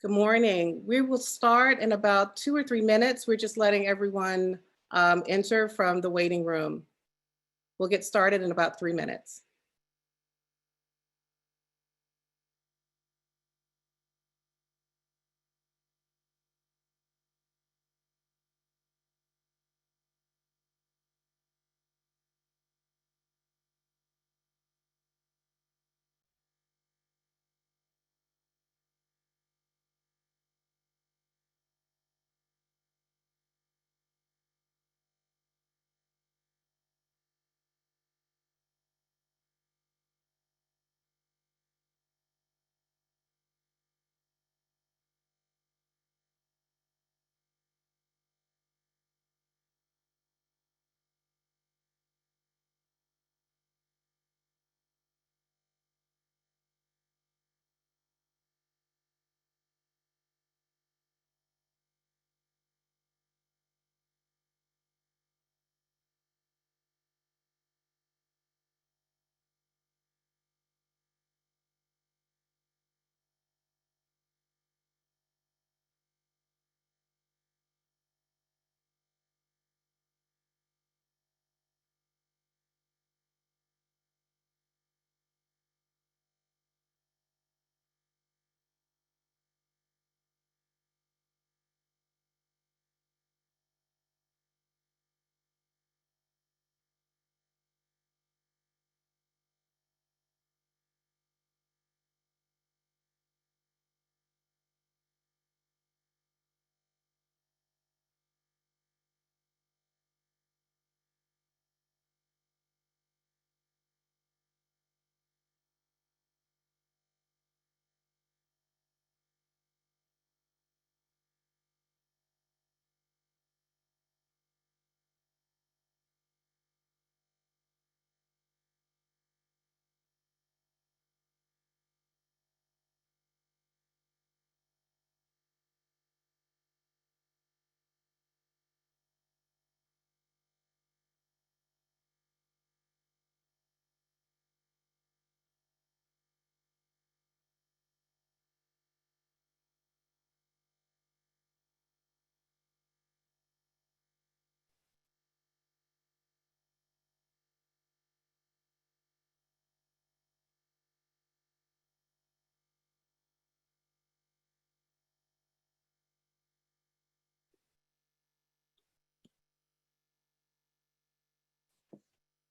Good morning. We will start in about 2 or 3 minutes. We're just letting everyone enter from the waiting room. We'll get started in about 3 minutes.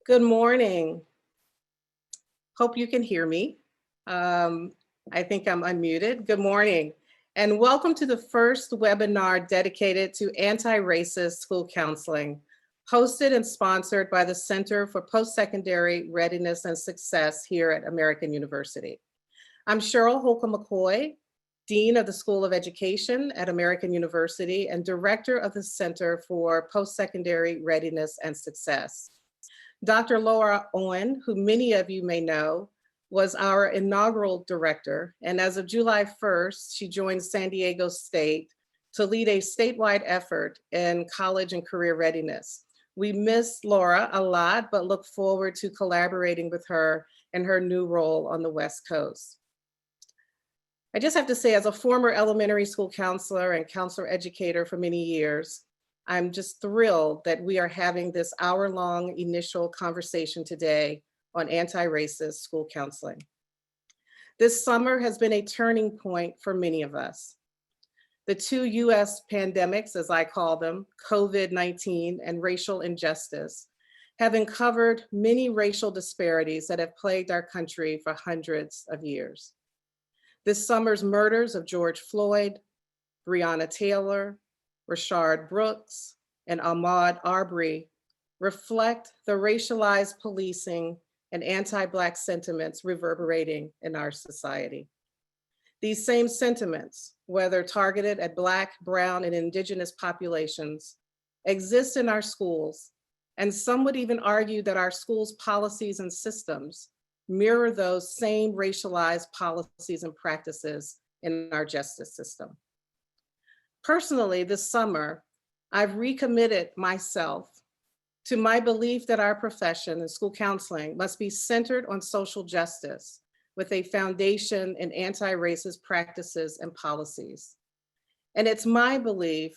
Good morning. Hope you can hear me. I think I'm unmuted. Good morning, and welcome to the first webinar dedicated to anti-racist school counseling, hosted and sponsored by the Center for Postsecondary Readiness and Success here at American University. I'm Cheryl Holcomb-McCoy, Dean of the School of Education at American University and Director of the Center for Postsecondary Readiness and Success. Dr. Laura Owen, who many of you may know, was our inaugural director, and as of July 1st, she joined San Diego State to lead a statewide effort in college and career readiness. We miss Laura a lot, but look forward to collaborating with her in her new role on the West Coast. I just have to say, as a former elementary school counselor and counselor educator for many years, I'm just thrilled that we are having this hour-long initial conversation today on anti-racist school counseling. This summer has been a turning point for many of us. The two US pandemics, as I call them, COVID-19 and racial injustice, have uncovered many racial disparities that have plagued our country for hundreds of years. This summer's murders of George Floyd, Breonna Taylor, Rashard Brooks, and Ahmaud Arbery reflect the racialized policing and anti-Black sentiments reverberating in our society. These same sentiments, whether targeted at Black, Brown, and Indigenous populations, exist in our schools, and some would even argue that our schools' policies and systems mirror those same racialized policies and practices in our justice system. Personally, this summer, I've recommitted myself to my belief that our profession in school counseling must be centered on social justice, with a foundation in anti-racist practices and policies. And it's my belief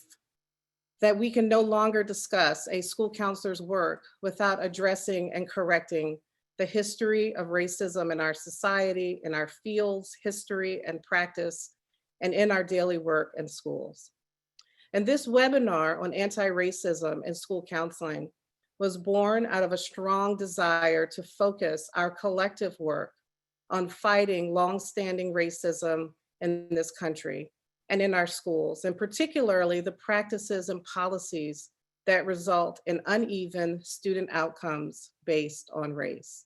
that we can no longer discuss a school counselor's work without addressing and correcting the history of racism in our society, in our fields, history and practice, and in our daily work in schools. And this webinar on anti-racism in school counseling was born out of a strong desire to focus our collective work on fighting longstanding racism in this country and in our schools, and particularly the practices and policies that result in uneven student outcomes based on race.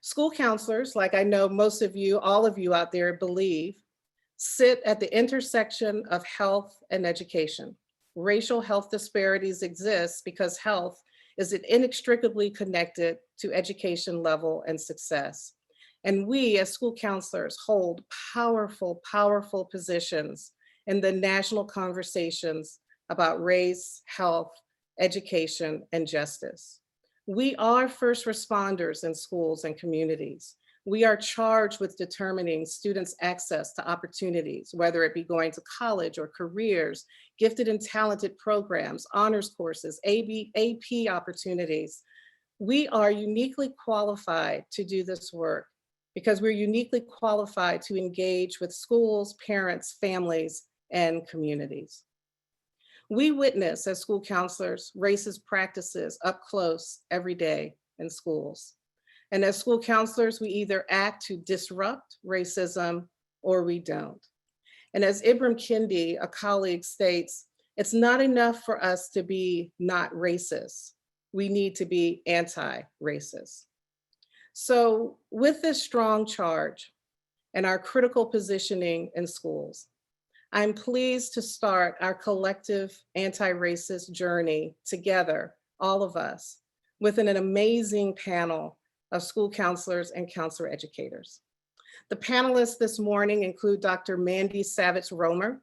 School counselors, like I know most of you, all of you out there believe, sit at the intersection of health and education. Racial health disparities exist because health is inextricably connected to education level and success. And we as school counselors hold powerful, powerful positions in the national conversations about race, health, education, and justice. We are first responders in schools and communities. We are charged with determining students' access to opportunities, whether it be going to college or careers, gifted and talented programs, honors courses, AP opportunities. We are uniquely qualified to do this work because we're uniquely qualified to engage with schools, parents, families, and communities. We witness as school counselors racist practices up close every day in schools. And as school counselors, we either act to disrupt racism or we don't. And as Ibram Kendi, a colleague, states, it's not enough for us to be not racist. We need to be anti-racist. So with this strong charge and our critical positioning in schools, I'm pleased to start our collective anti-racist journey together, all of us, within an amazing panel of school counselors and counselor educators. The panelists this morning include Dr. Mandy Savitz-Romer,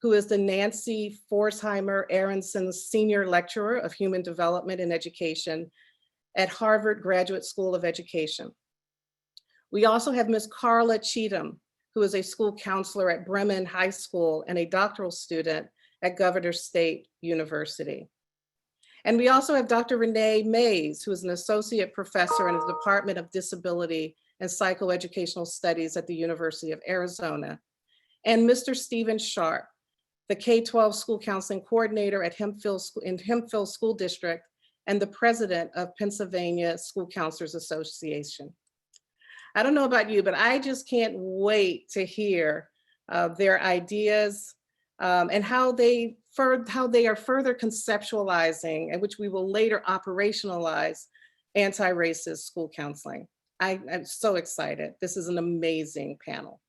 who is the Nancy Forsheimer Aronson Senior Lecturer of Human Development and Education at Harvard Graduate School of Education. We also have Ms. Carla Cheatham, who is a school counselor at Bremen High School and a doctoral student at Governor State University. And we also have Dr. Renee Mays, who is an associate professor in the Department of Disability and Psychoeducational Studies at the University of Arizona. And Mr. Stephen Sharp, the K-12 school counseling coordinator at Hemphill School District and the president of Pennsylvania School Counselors Association. I don't know about you, but I just can't wait to hear their ideas and how they are further conceptualizing, and which we will later operationalize, anti-racist school counseling. I'm so excited. This is an amazing panel.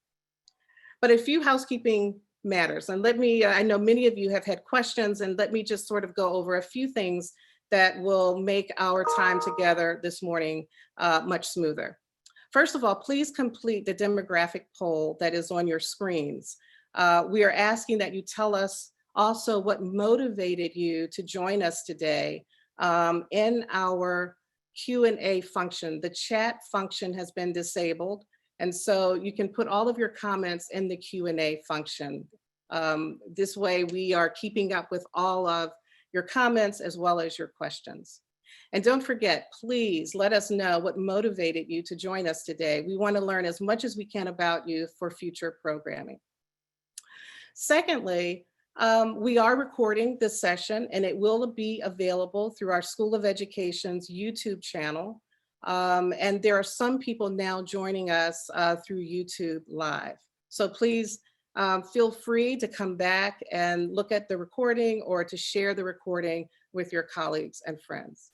But a few housekeeping matters, and I know many of you have had questions, and let me just sort of go over a few things that will make our time together this morning much smoother. First of all, please complete the demographic poll that is on your screens. We are asking that you tell us also what motivated you to join us today in our Q&A function. The chat function has been disabled, and so you can put all of your comments in the Q&A function. This way we are keeping up with all of your comments as well as your questions. And don't forget, please let us know what motivated you to join us today. We want to learn as much as we can about you for future programming. Secondly, we are recording this session and it will be available through our School of Education's YouTube channel. And there are some people now joining us through YouTube Live. So please feel free to come back and look at the recording or to share the recording with your colleagues and friends.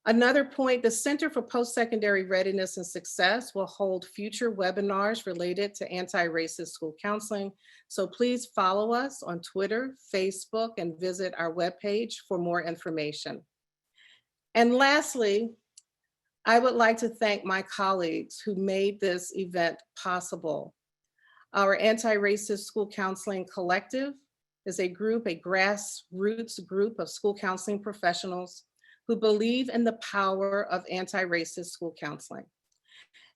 Another point, the Center for Postsecondary Readiness and Success will hold future webinars related to anti-racist school counseling. So please follow us on Twitter, Facebook, and visit our webpage for more information. And lastly, I would like to thank my colleagues who made this event possible. Our Anti-Racist School Counseling Collective is a grassroots group of school counseling professionals who believe in the power of anti-racist school counseling.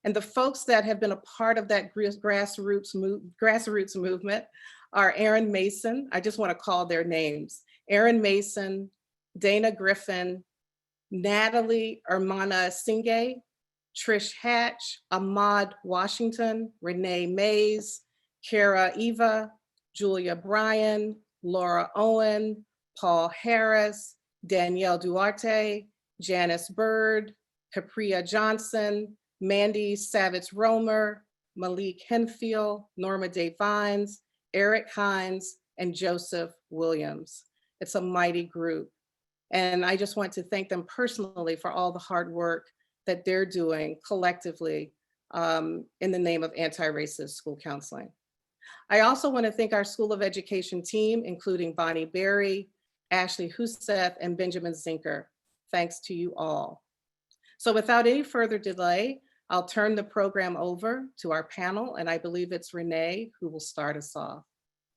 And the folks that have been a part of that grassroots movement are Aaron Mason. I just want to call their names. Aaron Mason, Dana Griffin, Natalie Hermana Singay, Trish Hatch, Ahmad Washington, Renee Mays, Kara Eva, Julia Bryan, Laura Owen, Paul Harris, Danielle Duarte, Janice Bird, Capria Johnson, Mandy Savitz Romer, Malik Henfield, Norma Day Vines, Eric Hines, and Joseph Williams. It's a mighty group. And I just want to thank them personally for all the hard work that they're doing collectively in the name of anti-racist school counseling. I also want to thank our School of Education team, including Bonnie Berry, Ashley Huseth, and Benjamin Zinker. Thanks to you all. So without any further delay, I'll turn the program over to our panel, and I believe it's Renee who will start us off.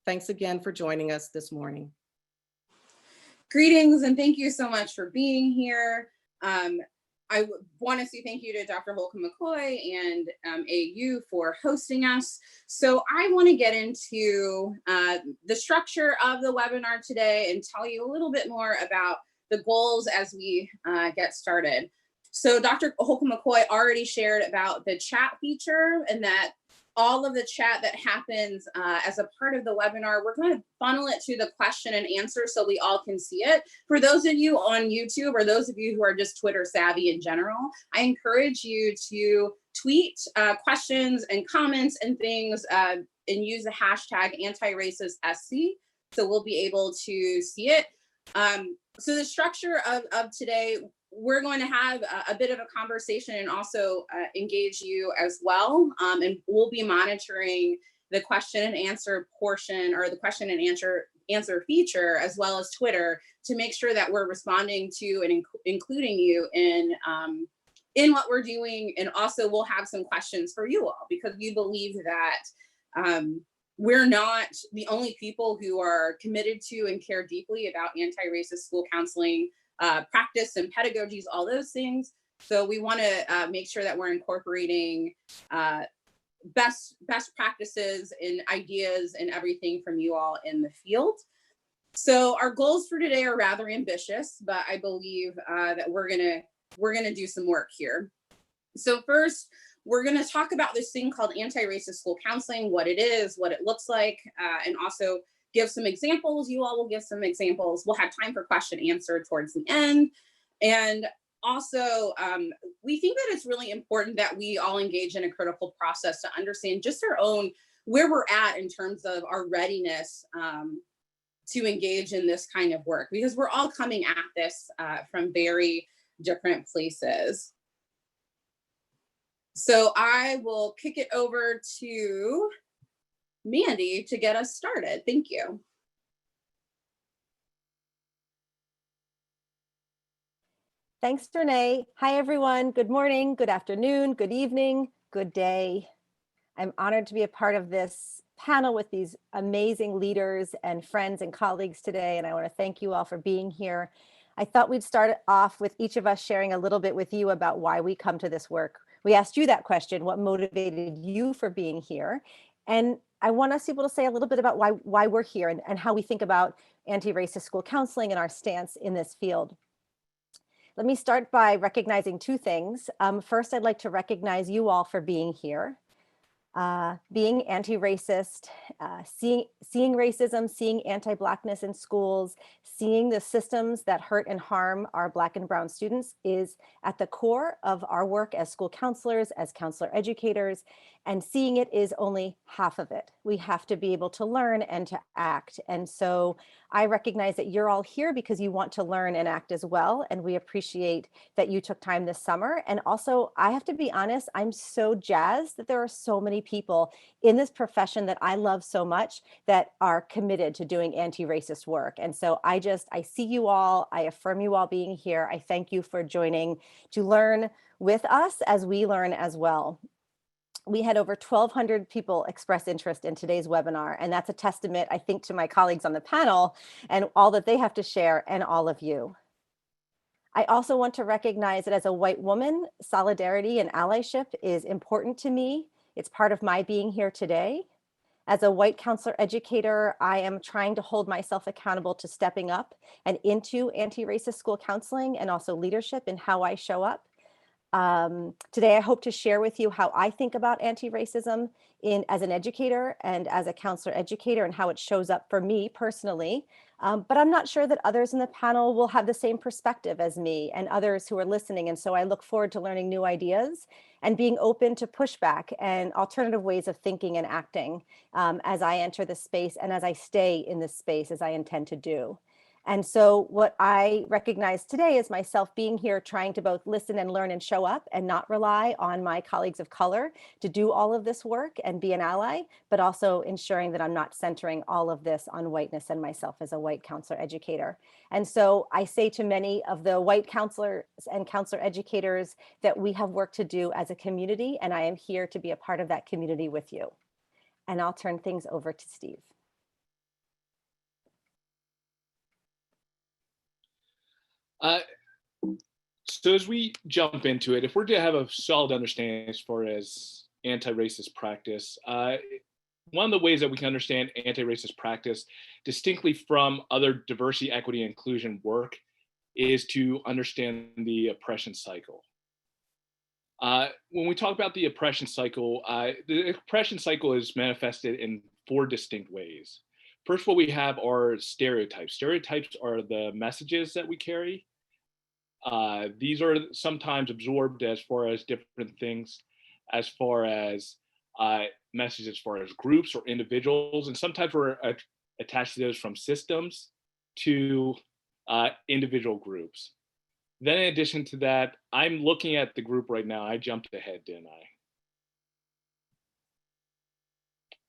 Thanks again for joining us this morning. Greetings, and thank you so much for being here. I want to say thank you to Dr. Holcomb McCoy and AU for hosting us. So I want to get into the structure of the webinar today and tell you a little bit more about the goals as we get started. So Dr. Holcomb McCoy already shared about the chat feature, and that all of the chat that happens as a part of the webinar, we're going to funnel it to the question and answer so we all can see it. For those of you on YouTube or those of you who are just Twitter savvy in general, I encourage you to tweet questions and comments and things and use the hashtag antiracist.sc so we'll be able to see it. So the structure of today, we're going to have a bit of a conversation and also engage you as well. And we'll be monitoring the question and answer portion, or the question and answer feature, as well as Twitter, to make sure that we're responding to and including you in what we're doing. And also we'll have some questions for you all, because we believe that we're not the only people who are committed to and care deeply about anti-racist school counseling practice and pedagogies, all those things. So we want to make sure that we're incorporating best practices and ideas and everything from you all in the field. So our goals for today are rather ambitious, but I believe that we're gonna do some work here. So first, we're gonna talk about this thing called anti-racist school counseling, what it is, what it looks like, and also give some examples. You all will give some examples. We'll have time for question answer towards the end. And also, we think that it's really important that we all engage in a critical process to understand just our own, where we're at in terms of our readiness to engage in this kind of work, because we're all coming at this from very different places. So I will kick it over to Mandy to get us started. Thank you. Thanks, Renee. Hi, everyone. Good morning, good afternoon, good evening, good day. I'm honored to be a part of this panel with these amazing leaders and friends and colleagues today, and I want to thank you all for being here. I thought we'd start off with each of us sharing a little bit with you about why we come to this work. We asked you that question, what motivated you for being here? And I want us able to say a little bit about why we're here and how we think about anti-racist school counseling and our stance in this field. Let me start by recognizing two things. First, I'd like to recognize you all for being here. Being anti-racist, seeing racism, seeing anti-Blackness in schools, seeing the systems that hurt and harm our Black and Brown students is at the core of our work as school counselors, as counselor educators, and seeing it is only half of it. We have to be able to learn and to act. And so I recognize that you're all here because you want to learn and act as well. And we appreciate that you took time this summer. And also, I have to be honest, I'm so jazzed that there are so many people in this profession that I love so much that are committed to doing anti-racist work. And so I see you all, I affirm you all being here. I thank you for joining to learn with us as we learn as well. We had over 1,200 people express interest in today's webinar, and that's a testament, I think, to my colleagues on the panel and all that they have to share, and all of you. I also want to recognize that as a white woman, solidarity and allyship is important to me. It's part of my being here today. As a white counselor educator, I am trying to hold myself accountable to stepping up and into anti-racist school counseling and also leadership in how I show up. Today, I hope to share with you how I think about anti-racism as an educator and as a counselor educator and how it shows up for me personally. But I'm not sure that others in the panel will have the same perspective as me and others who are listening. And so I look forward to learning new ideas and being open to pushback and alternative ways of thinking and acting as I enter this space and as I stay in this space as I intend to do. And so what I recognize today is myself being here trying to both listen and learn and show up and not rely on my colleagues of color to do all of this work and be an ally, but also ensuring that I'm not centering all of this on whiteness and myself as a white counselor educator. And so I say to many of the white counselors and counselor educators that we have work to do as a community, and I am here to be a part of that community with you. And I'll turn things over to Steve. So as we jump into it, if we're to have a solid understanding as far as anti-racist practice, one of the ways that we can understand anti-racist practice distinctly from other diversity, equity, and inclusion work is to understand the oppression cycle. When we talk about the oppression cycle is manifested in 4 distinct ways. First, what we have are stereotypes. Stereotypes are the messages that we carry. These are sometimes absorbed as far as different things, as far as messages as far as groups or individuals, and sometimes we're attached to those from systems to individual groups. Then in addition to that, I'm looking at the group right now. I jumped ahead, didn't I?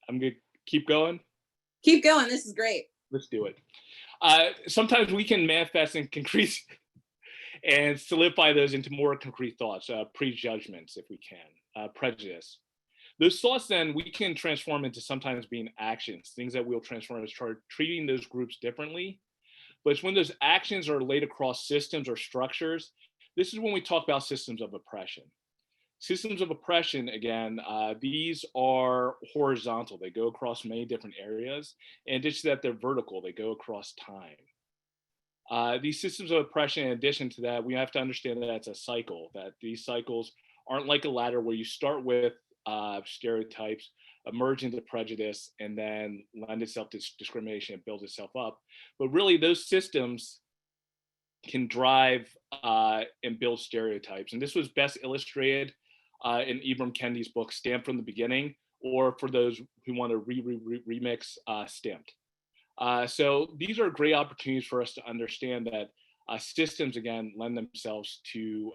I'm gonna keep going. Keep going, this is great. Let's do it. Sometimes we can manifest and increase and solidify those into more concrete thoughts, prejudgments, if we can, prejudice. Those thoughts then we can transform into sometimes being actions, things that we'll transform as treating those groups differently. But it's when those actions are laid across systems or structures, this is when we talk about systems of oppression. Systems of oppression, again, these are horizontal. They go across many different areas. In addition to that, they're vertical. They go across time. These systems of oppression, in addition to that, we have to understand that it's a cycle, that these cycles aren't like a ladder where you start with stereotypes, emerge into prejudice, and then lend itself to discrimination and build itself up. But really, those systems can drive and build stereotypes. And this was best illustrated in Ibram Kendi's book, Stamped from the Beginning, or for those who want to remix, Stamped. So these are great opportunities for us to understand that systems, again, lend themselves to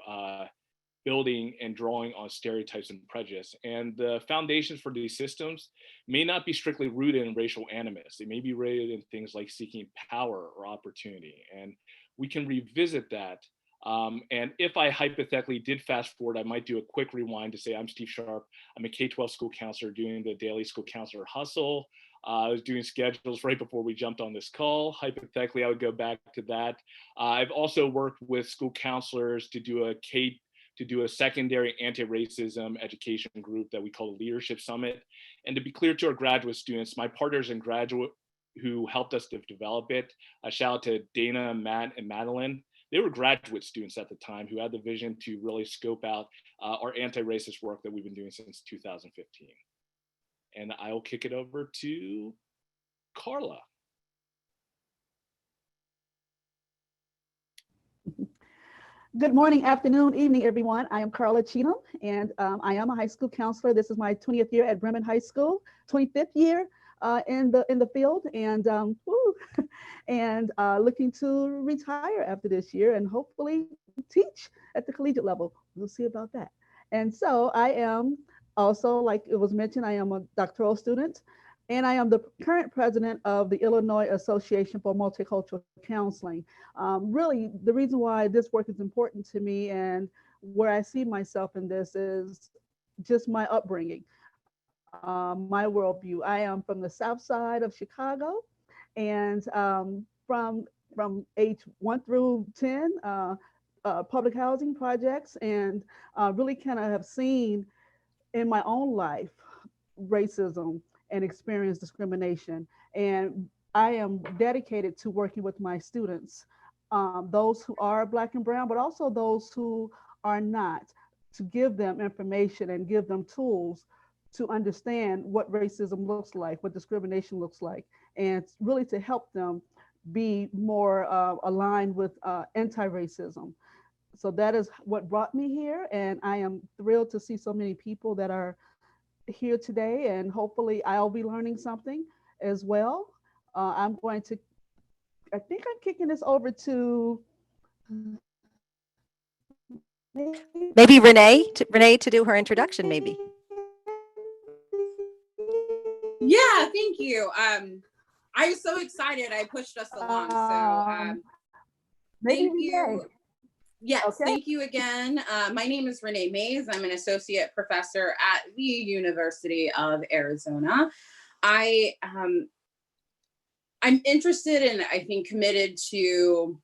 building and drawing on stereotypes and prejudice. And the foundations for these systems may not be strictly rooted in racial animus. They may be rooted in things like seeking power or opportunity. And we can revisit that. And if I hypothetically did fast forward, I might do a quick rewind to say, I'm Steve Sharp. I'm a K-12 school counselor doing the daily school counselor hustle. I was doing schedules right before we jumped on this call. Hypothetically, I would go back to that. I've also worked with school counselors to do a secondary anti-racism education group that we call the Leadership Summit. And to be clear to our graduate students, my partners in graduate who helped us to develop it, a shout out to Dana, Matt, and Madeline. They were graduate students at the time who had the vision to really scope out our anti-racist work that we've been doing since 2015. And I will kick it over to Carla. Good morning, afternoon, evening, everyone. I am Carlachino, and I am a high school counselor. This is my 20th year at Bremen High School, 25th year in the field, and looking to retire after this year and hopefully teach at the collegiate level. We'll see about that. And so I am also, like it was mentioned, I am a doctoral student, and I am the current president of the Illinois Association for Multicultural Counseling. Really, the reason why this work is important to me and where I see myself in this is just my upbringing, my worldview. I am from the South Side of Chicago, and from age 1 through 10, public housing projects and really kind of have seen in my own life racism and experience discrimination. And I am dedicated to working with my students, those who are Black and Brown, but also those who are not, to give them information and give them tools to understand what racism looks like, what discrimination looks like, and really to help them be more aligned with anti-racism. So that is what brought me here, and I am thrilled to see so many people that are here today, and hopefully I'll be learning something as well. I'm going to, I think I'm kicking this over to Maybe Renee to do her introduction, maybe. Yeah, thank you. I was so excited. I pushed us along. So thank you. Yes, okay. Thank you again. My name is Renee Mays. I'm an associate professor at the University of Arizona. I'm interested and I think committed to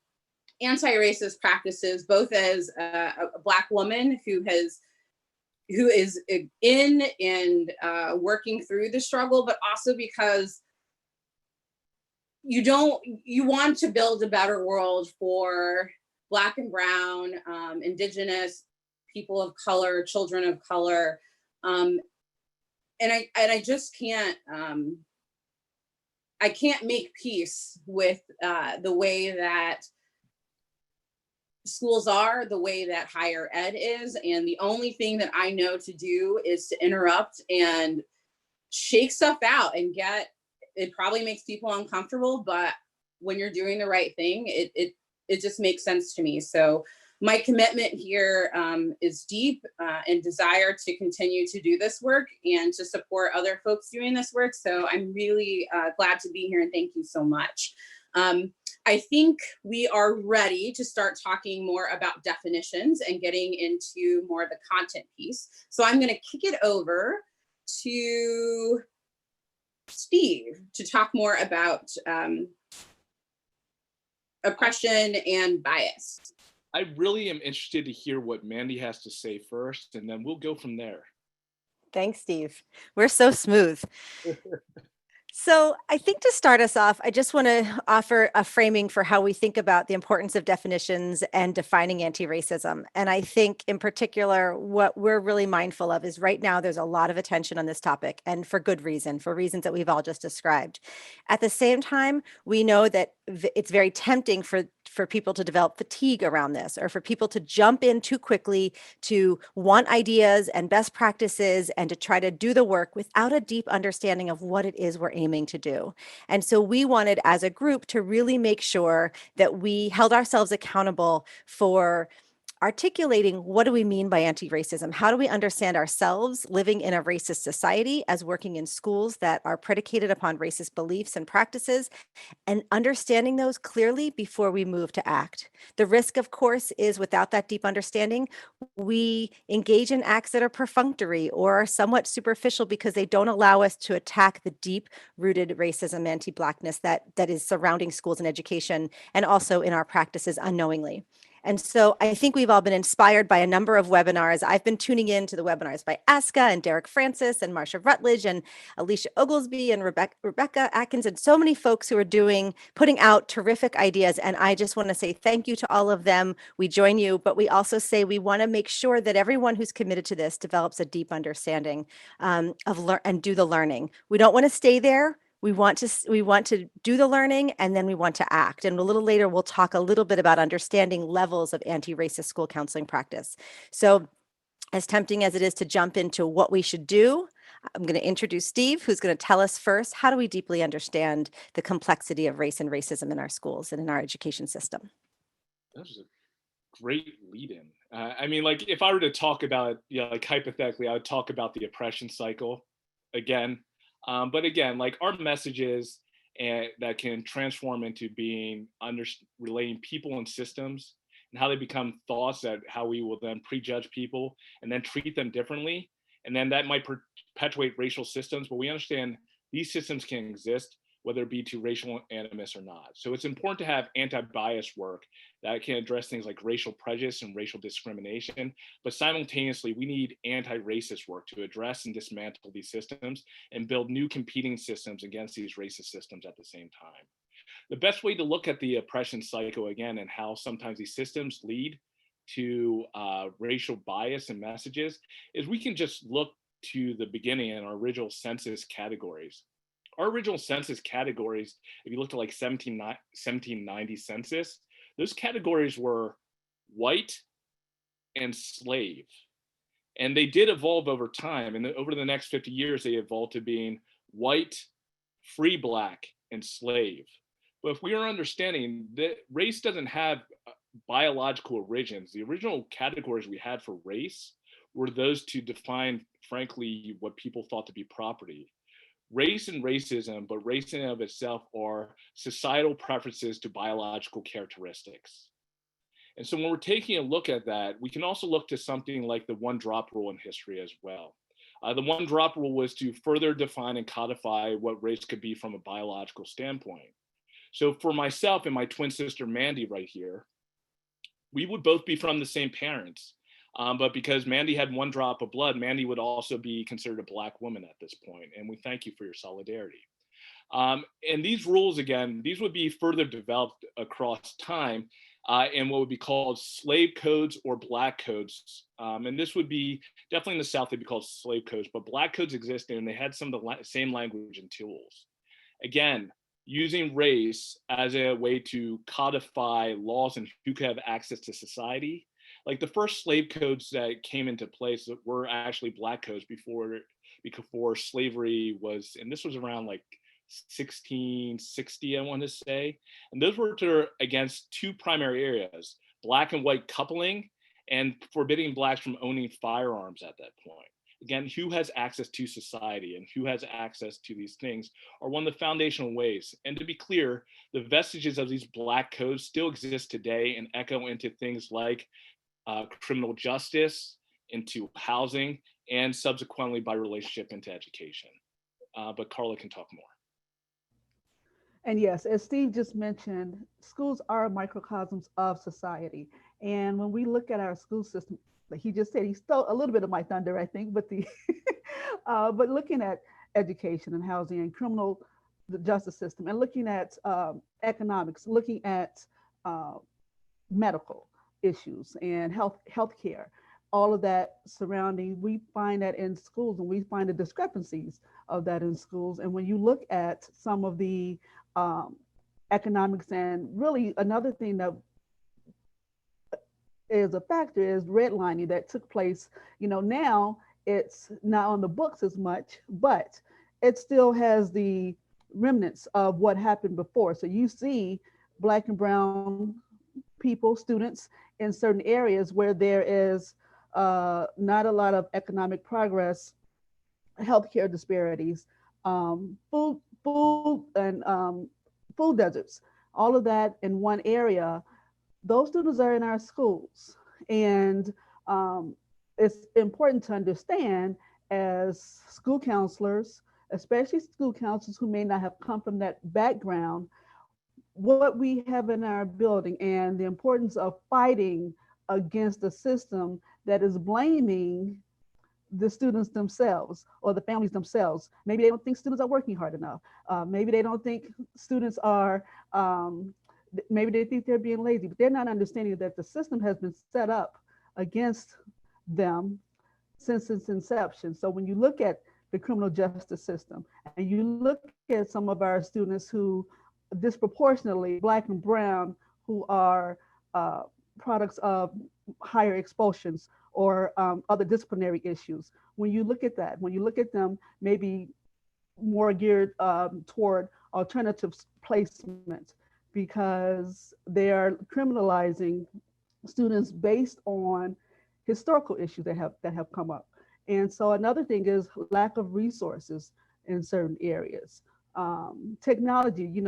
anti-racist practices, both as a Black woman who is in and working through the struggle, but also because you want to build a better world for Black and Brown, Indigenous, people of color, children of color, and I just can't. I can't make peace with the way that schools are, the way that higher ed is, and the only thing that I know to do is to interrupt and shake stuff out and get. It probably makes people uncomfortable, but when you're doing the right thing, it just makes sense to me. So my commitment here is deep and desire to continue to do this work and to support other folks doing this work. So I'm really glad to be here and thank you so much. I think we are ready to start talking more about definitions and getting into more of the content piece. So I'm going to kick it over to Steve to talk more about oppression and bias. I really am interested to hear what Mandy has to say first, and then we'll go from there. Thanks, Steve. We're so smooth. So I think to start us off, I just want to offer a framing for how we think about the importance of definitions and defining anti-racism. And I think in particular, what we're really mindful of is right now, there's a lot of attention on this topic, and for good reason, for reasons that we've all just described. At the same time, we know that it's very tempting for people to develop fatigue around this, or for people to jump in too quickly, to want ideas and best practices and to try to do the work without a deep understanding of what it is we're aiming to do. And so we wanted as a group to really make sure that we held ourselves accountable for articulating what do we mean by anti-racism? How do we understand ourselves living in a racist society as working in schools that are predicated upon racist beliefs and practices, and understanding those clearly before we move to act. The risk, of course, is without that deep understanding, we engage in acts that are perfunctory or are somewhat superficial because they don't allow us to attack the deep-rooted racism, anti-Blackness that is surrounding schools and education, and also in our practices unknowingly. And so I think we've all been inspired by a number of webinars. I've been tuning in to the webinars by Aska and Derek Francis and Marsha Rutledge and Alicia Oglesby and Rebecca Atkins and so many folks who are putting out terrific ideas. And I just want to say thank you to all of them. We join you, but we also say we want to make sure that everyone who's committed to this develops a deep understanding and do the learning. We don't want to stay there. We want to do the learning, and then we want to act. And a little later, we'll talk a little bit about understanding levels of anti-racist school counseling practice. So as tempting as it is to jump into what we should do, I'm going to introduce Steve, who's going to tell us first, how do we deeply understand the complexity of race and racism in our schools and in our education system? That was a great lead-in. I mean, like, if I were to talk about, like hypothetically, I would talk about the oppression cycle again. But again, like our messages that can transform into being relating people and systems and how they become thoughts, that how we will then prejudge people and then treat them differently. And then that might perpetuate racial systems, but we understand these systems can exist whether it be to racial animus or not. So it's important to have anti-bias work that can address things like racial prejudice and racial discrimination, but simultaneously we need anti-racist work to address and dismantle these systems and build new competing systems against these racist systems at the same time. The best way to look at the oppression cycle again and how sometimes these systems lead to racial bias and messages is we can just look to the beginning in our original census categories. Our original census categories, if you looked at like 1790 census, those categories were white and slave. And they did evolve over time. And over the next 50 years, they evolved to being white, free black, and slave. But if we are understanding that race doesn't have biological origins, the original categories we had for race were those to define, frankly, what people thought to be property. Race and racism, but race in and of itself are societal preferences to biological characteristics. And so when we're taking a look at that, we can also look to something like the one drop rule in history as well. The one drop rule was to further define and codify what race could be from a biological standpoint. So for myself and my twin sister, Mandy, right here, we would both be from the same parents. But because Mandy had one drop of blood, Mandy would also be considered a Black woman at this point. And we thank you for your solidarity. And these rules, again, these would be further developed across time in what would be called slave codes or Black codes. And this would be definitely in the South, they'd be called slave codes, but Black codes existed and they had some of the same language and tools. Again, using race as a way to codify laws and who could have access to society. Like the first slave codes that came into place were actually Black codes before slavery was, and this was around like 1660, I want to say. And those were against two primary areas, Black and white coupling and forbidding Blacks from owning firearms at that point. Again, who has access to society and who has access to these things are one of the foundational ways. And to be clear, the vestiges of these Black codes still exist today and echo into things like criminal justice, into housing, and subsequently by relationship into education. But Carla can talk more. And yes, as Steve just mentioned, schools are microcosms of society. And when we look at our school system, like he just said, he stole a little bit of my thunder, I think, but but looking at education and housing and criminal justice system and looking at economics, looking at medical issues and healthcare, all of that surrounding, we find that in schools and we find the discrepancies of that in schools. And when you look at some of the economics, and really another thing that is a factor is redlining that took place. Now it's not on the books as much, but it still has the remnants of what happened before. So you see Black and brown people, students in certain areas where there is not a lot of economic progress, healthcare disparities, food and food deserts, all of that in one area. Those students are in our schools. And it's important to understand as school counselors, especially school counselors who may not have come from that background, what we have in our building and the importance of fighting against a system that is blaming the students themselves or the families themselves. Maybe they don't think students are working hard enough. Maybe they don't think students are, maybe they think they're being lazy, but they're not understanding that the system has been set up against them since its inception. So when you look at the criminal justice system and you look at some of our students who disproportionately Black and brown, who are products of higher expulsions or other disciplinary issues, when you look at that, when you look at them maybe more geared toward alternative placement, because they are criminalizing students based on historical issues that have come up. And so another thing is lack of resources in certain areas. Technology,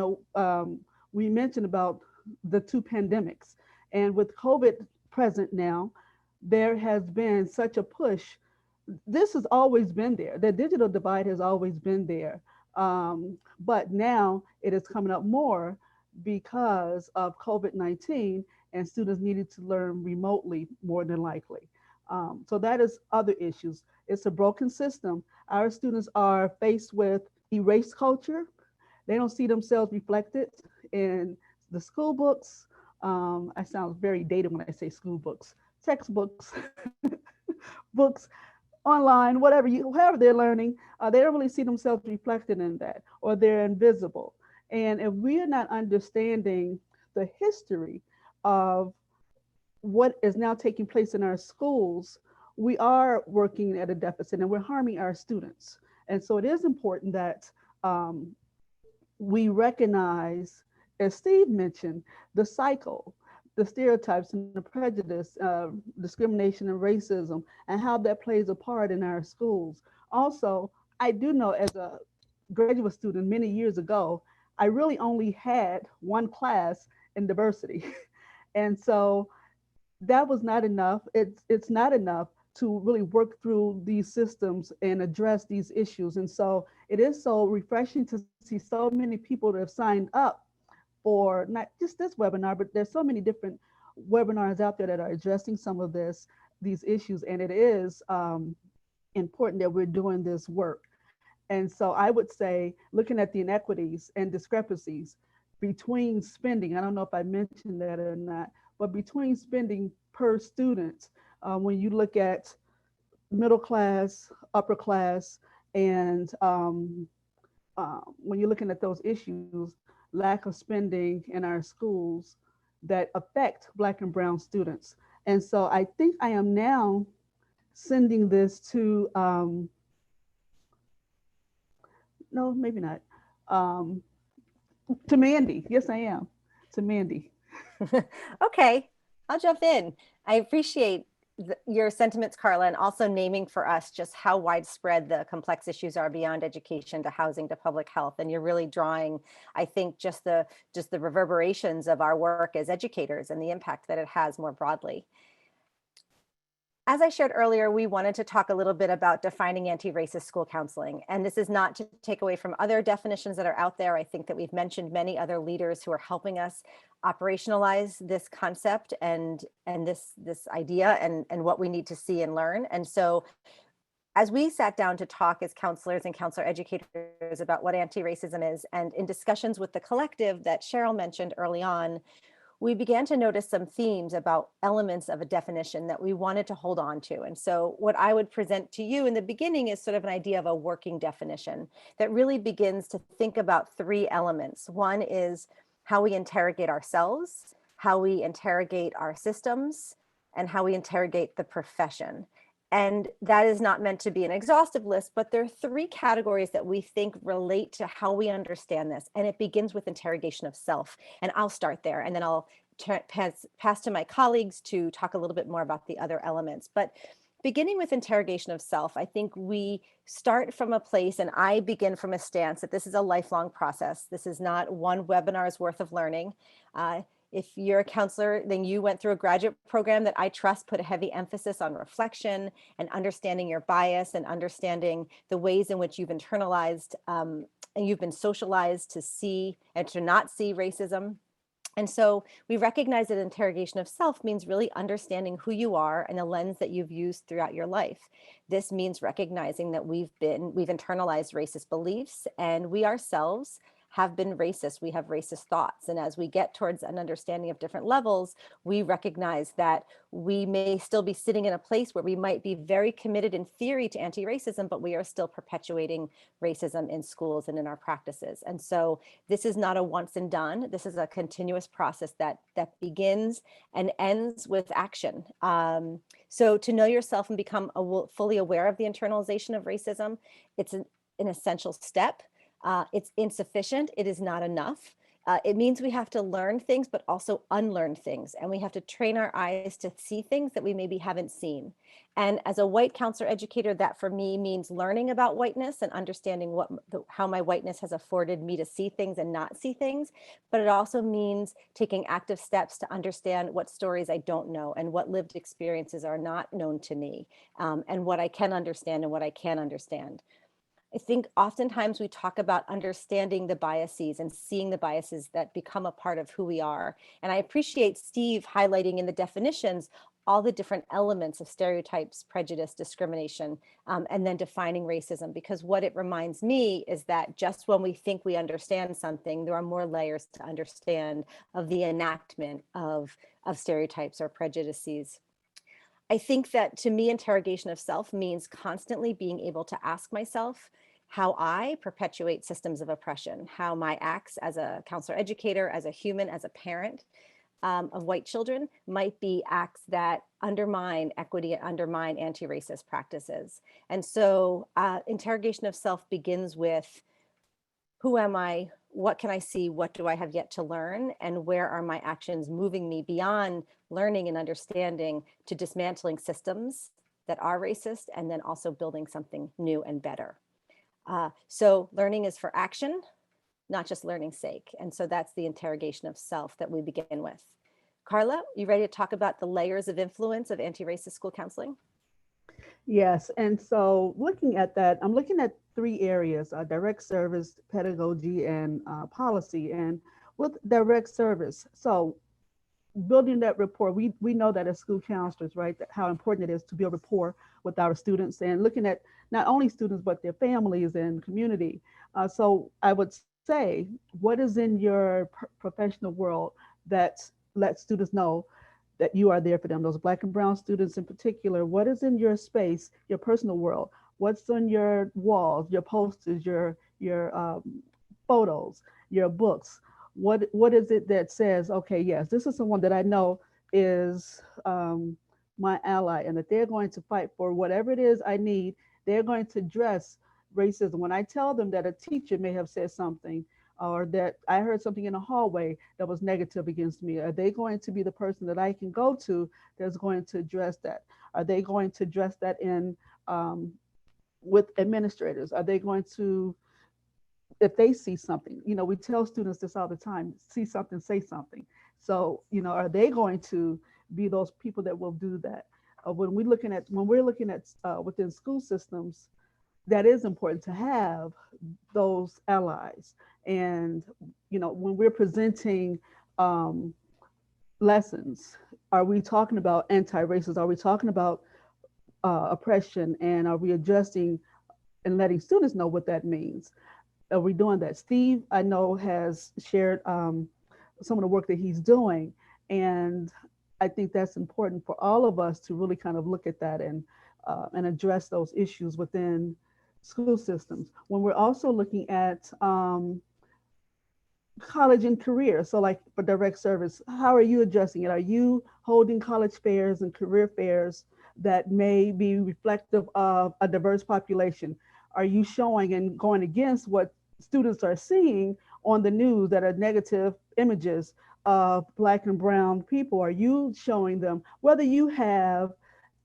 we mentioned about the two pandemics, and with COVID present now, there has been such a push. This has always been there. The digital divide has always been there. But now it is coming up more because of COVID-19 and students needed to learn remotely more than likely. So that is other issues. It's a broken system. Our students are faced with erased culture. They don't see themselves reflected in the school books. I sound very dated when I say school books, textbooks, books, online, however they're learning, they don't really see themselves reflected in that, or they're invisible. And if we're not understanding the history of what is now taking place in our schools, we are working at a deficit and we're harming our students. And so it is important that um, we recognize, as Steve mentioned, the cycle, the stereotypes and the prejudice, discrimination and racism, and how that plays a part in our schools. Also, I do know as a graduate student many years ago, I really only had one class in diversity. And so that was not enough. It's not enough to really work through these systems and address these issues. And so it is so refreshing to see so many people that have signed up for not just this webinar, but there's so many different webinars out there that are addressing some of these issues. And it is important that we're doing this work. And so I would say, looking at the inequities and discrepancies between spending, I don't know if I mentioned that or not, but between spending per student, when you look at middle class, upper class, and when you're looking at those issues, lack of spending in our schools that affect Black and Brown students. And so I think I am now sending this to, no, maybe not, to Mandy. Yes, I am, to Mandy. Okay, I'll jump in. I appreciate your sentiments, Carla, and also naming for us just how widespread the complex issues are beyond education to housing to public health. And you're really drawing, I think, just the reverberations of our work as educators and the impact that it has more broadly. As I shared earlier, we wanted to talk a little bit about defining anti-racist school counseling. And this is not to take away from other definitions that are out there. I think that we've mentioned many other leaders who are helping us operationalize this concept and this idea and what we need to see and learn. And so as we sat down to talk as counselors and counselor educators about what anti-racism is, and in discussions with the collective that Cheryl mentioned early on, we began to notice some themes about elements of a definition that we wanted to hold on to. And so what I would present to you in the beginning is sort of an idea of a working definition that really begins to think about three elements. One is how we interrogate ourselves, how we interrogate our systems, and how we interrogate the profession. And that is not meant to be an exhaustive list, but there are three categories that we think relate to how we understand this. And it begins with interrogation of self. And I'll start there, and then I'll pass to my colleagues to talk a little bit more about the other elements. But beginning with interrogation of self, I think we start from a place, and I begin from a stance that this is a lifelong process. This is not one webinar's worth of learning. If you're a counselor, then you went through a graduate program that I trust put a heavy emphasis on reflection and understanding your bias and understanding the ways in which you've internalized and you've been socialized to see and to not see racism. And so we recognize that interrogation of self means really understanding who you are and the lens that you've used throughout your life. This means recognizing that we've internalized racist beliefs, and we ourselves have been racist. We have racist thoughts. And as we get towards an understanding of different levels, we recognize that we may still be sitting in a place where we might be very committed in theory to anti-racism, but we are still perpetuating racism in schools and in our practices. And so this is not a once and done. This is a continuous process that begins and ends with action. So to know yourself and become fully aware of the internalization of racism, it's an essential step. It's insufficient. It is not enough. It means we have to learn things, but also unlearn things. And we have to train our eyes to see things that we maybe haven't seen. And as a white counselor educator, that for me means learning about whiteness and understanding how my whiteness has afforded me to see things and not see things. But it also means taking active steps to understand what stories I don't know and what lived experiences are not known to me, and what I can understand and what I can't understand. I think oftentimes we talk about understanding the biases and seeing the biases that become a part of who we are. And I appreciate Steve highlighting in the definitions all the different elements of stereotypes, prejudice, discrimination, and then defining racism, because what it reminds me is that just when we think we understand something, there are more layers to understand of the enactment of stereotypes or prejudices. I think that to me, interrogation of self means constantly being able to ask myself how I perpetuate systems of oppression, how my acts as a counselor educator, as a human, as a parent of white children might be acts that undermine equity and undermine anti-racist practices. And so interrogation of self begins with, who am I? What can I see? What do I have yet to learn? And where are my actions moving me beyond learning and understanding to dismantling systems that are racist, and then also building something new and better? So learning is for action, not just learning's sake. And so that's the interrogation of self that we begin with. Carla, you ready to talk about the layers of influence of anti-racist school counseling? Yes, and so looking at that, I'm looking at three areas: direct service, pedagogy, and policy. And with direct service, so building that rapport, we know that as school counselors, right, that how important it is to build rapport with our students, and looking at not only students but their families and community. So I would say, what is in your professional world that lets students know that you are there for them? Those Black and brown students in particular, what is in your space, your personal world? What's on your walls, your posters, your photos, your books? What is it that says, okay, yes, this is someone that I know is my ally, and that they're going to fight for whatever it is I need. They're going to address racism. When I tell them that a teacher may have said something, or that I heard something in the hallway that was negative against me, are they going to be the person that I can go to that's going to address that? Are they going to address that in with administrators? Are they going to, if they see something, we tell students this all the time: see something, say something. So, are they going to be those people that will do that? When we're looking at within school systems, that is important to have those allies. And when we're presenting lessons, are we talking about anti-racist? Are we talking about oppression? And are we adjusting and letting students know what that means? Are we doing that? Steve, I know, has shared some of the work that he's doing, and I think that's important for all of us to really kind of look at that and address those issues within school systems. When we're also looking at college and career, so like for direct service, how are you addressing it? Are you holding college fairs and career fairs that may be reflective of a diverse population? Are you showing and going against what students are seeing on the news that are negative images of Black and brown people? Are you showing them, whether you have